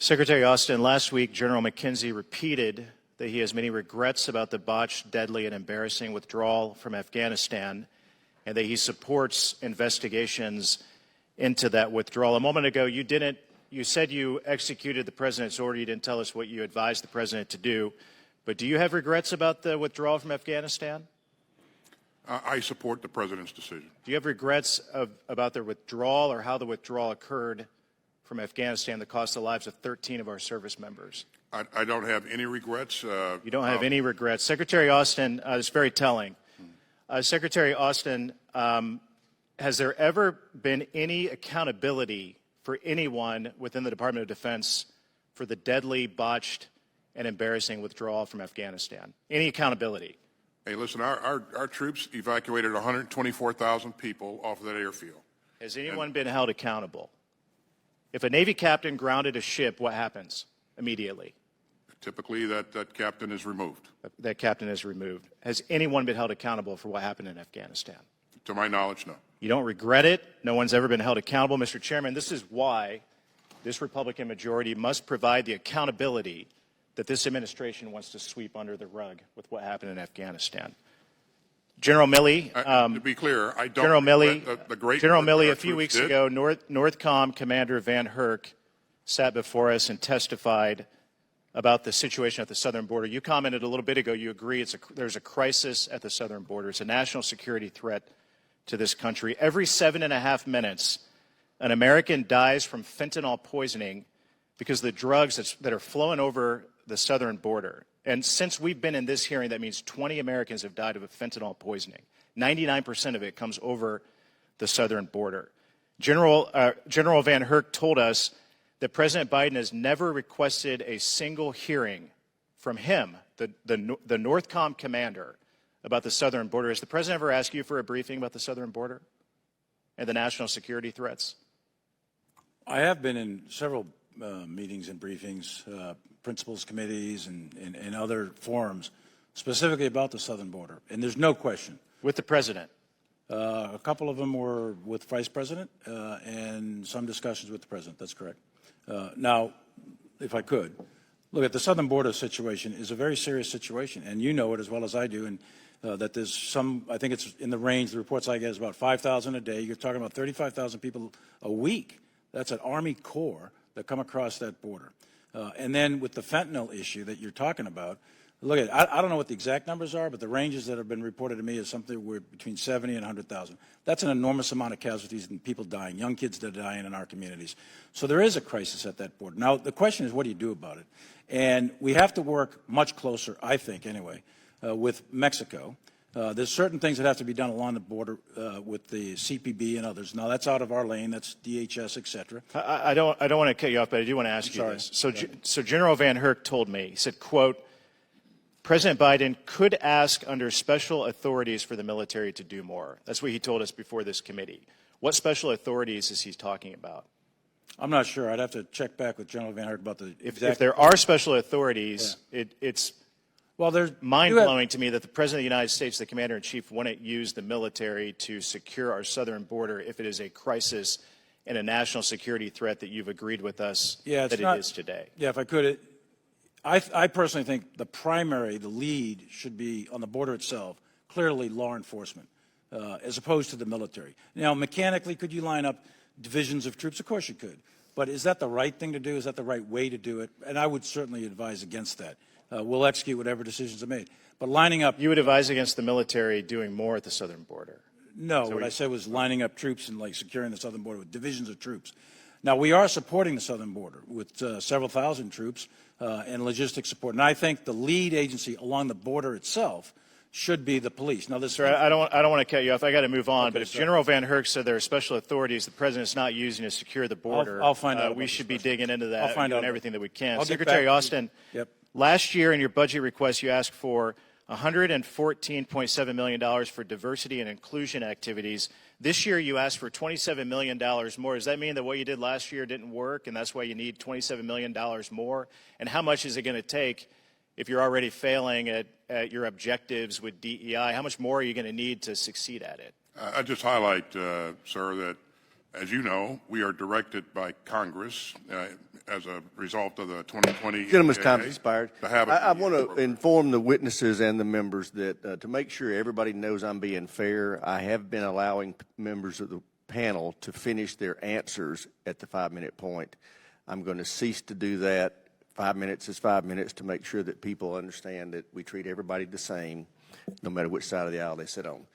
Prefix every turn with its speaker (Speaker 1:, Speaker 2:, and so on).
Speaker 1: Secretary Austin, last week, General McKenzie repeated that he has many regrets about the botched, deadly, and embarrassing withdrawal from Afghanistan, and that he supports investigations into that withdrawal. A moment ago, you said you executed the president's order. You didn't tell us what you advised the president to do. But do you have regrets about the withdrawal from Afghanistan?
Speaker 2: I support the president's decision.
Speaker 1: Do you have regrets about the withdrawal or how the withdrawal occurred from Afghanistan that cost the lives of 13 of our service members?
Speaker 2: I don't have any regrets.
Speaker 1: You don't have any regrets. Secretary Austin, it's very telling. Secretary Austin, has there ever been any accountability for anyone within the Department of Defense for the deadly, botched, and embarrassing withdrawal from Afghanistan? Any accountability?
Speaker 2: Hey, listen, our troops evacuated 124,000 people off of that airfield.
Speaker 1: Has anyone been held accountable? If a Navy captain grounded a ship, what happens immediately?
Speaker 2: Typically, that captain is removed.
Speaker 1: That captain is removed. Has anyone been held accountable for what happened in Afghanistan?
Speaker 2: To my knowledge, no.
Speaker 1: You don't regret it? No one's ever been held accountable? Mr. Chairman, this is why this Republican majority must provide the accountability that this administration wants to sweep under the rug with what happened in Afghanistan. General Milley,
Speaker 2: to be clear, I don't.
Speaker 1: General Milley,
Speaker 2: General Milley,
Speaker 1: a few weeks ago, Northcom Commander Van Herk sat before us and testified about the situation at the southern border. You commented a little bit ago. You agree there's a crisis at the southern border. It's a national security threat to this country. Every 7.5 minutes, an American dies from fentanyl poisoning because of the drugs that are flowing over the southern border. And since we've been in this hearing, that means 20 Americans have died of fentanyl poisoning. 99% of it comes over the southern border. General Van Herk told us that President Biden has never requested a single hearing from him, the Northcom commander, about the southern border. Has the president ever asked you for a briefing about the southern border and the national security threats?
Speaker 3: I have been in several meetings and briefings, principals committees and other forums, specifically about the southern border. And there's no question.
Speaker 1: With the president?
Speaker 3: A couple of them were with Vice President and some discussions with the president. That's correct. Now, if I could, look at the southern border situation is a very serious situation, and you know it as well as I do, and that there's some, I think it's in the range, the reports I get is about 5,000 a day. You're talking about 35,000 people a week. That's an Army Corps that come across that border. And then with the fentanyl issue that you're talking about, look at, I don't know what the exact numbers are, but the ranges that have been reported to me is something where between 70 and 100,000. That's an enormous amount of casualties and people dying, young kids that are dying in our communities. So there is a crisis at that border. Now, the question is, what do you do about it? And we have to work much closer, I think anyway, with Mexico. There's certain things that have to be done along the border with the CPB and others. Now, that's out of our lane. That's DHS, et cetera.
Speaker 1: I don't want to cut you off, but I do want to ask you this. So General Van Herk told me, he said, quote, President Biden could ask under special authorities for the military to do more. That's what he told us before this committee. What special authorities is he talking about?
Speaker 3: I'm not sure. I'd have to check back with General Van Herk about the exact.
Speaker 1: If there are special authorities,
Speaker 3: yeah.
Speaker 1: It's
Speaker 3: well, there's
Speaker 1: mind-blowing to me that the President of the United States, the Commander-in-Chief, wouldn't use the military to secure our southern border if it is a crisis and a national security threat that you've agreed with us that it is today.
Speaker 3: Yeah, if I could, I personally think the lead should be on the border itself, clearly law enforcement, as opposed to the military. Now, mechanically, could you line up divisions of troops? Of course you could. But is that the right thing to do? Is that the right way to do it? And I would certainly advise against that. We'll execute whatever decisions are made. But lining up...
Speaker 1: You would advise against the military doing more at the southern border?
Speaker 3: No, what I said was lining up troops and like securing the southern border with divisions of troops. Now, we are supporting the southern border with several thousand troops and logistic support. And I think the lead agency along the border itself should be the police. Now, this.
Speaker 1: Sir, I don't want to cut you off. I got to move on. Okay, but if General Van Herk said there are special authorities the president's not using to secure the border,
Speaker 3: I'll find out.
Speaker 1: We should be digging into that.
Speaker 3: I'll find out
Speaker 1: everything that we can.
Speaker 3: I'll
Speaker 1: Secretary Austin,
Speaker 3: yep.
Speaker 1: Last year in your budget request, you asked for $114.7 million for diversity and inclusion activities. This year, you asked for $27 million more. Does that mean that what you did last year didn't work, and that's why you need $27 million more? And how much is it going to take if you're already failing at your objectives with DEI? How much more are you going to need to succeed at it?
Speaker 2: I just highlight, sir, that, as you know, we are directed by Congress as a result of the 2020.
Speaker 4: Gentleman's
Speaker 2: NDAA,
Speaker 4: time's expired.
Speaker 2: to have it
Speaker 4: I
Speaker 2: be
Speaker 4: want to
Speaker 2: appropriate.
Speaker 4: inform the witnesses and the members that to make sure everybody knows I'm being fair, I have been allowing members of the panel to finish their answers at the 5-minute point. I'm going to cease to do that. 5 minutes is 5 minutes to make sure that people understand that we treat everybody the same, no matter which side of the aisle they sit on.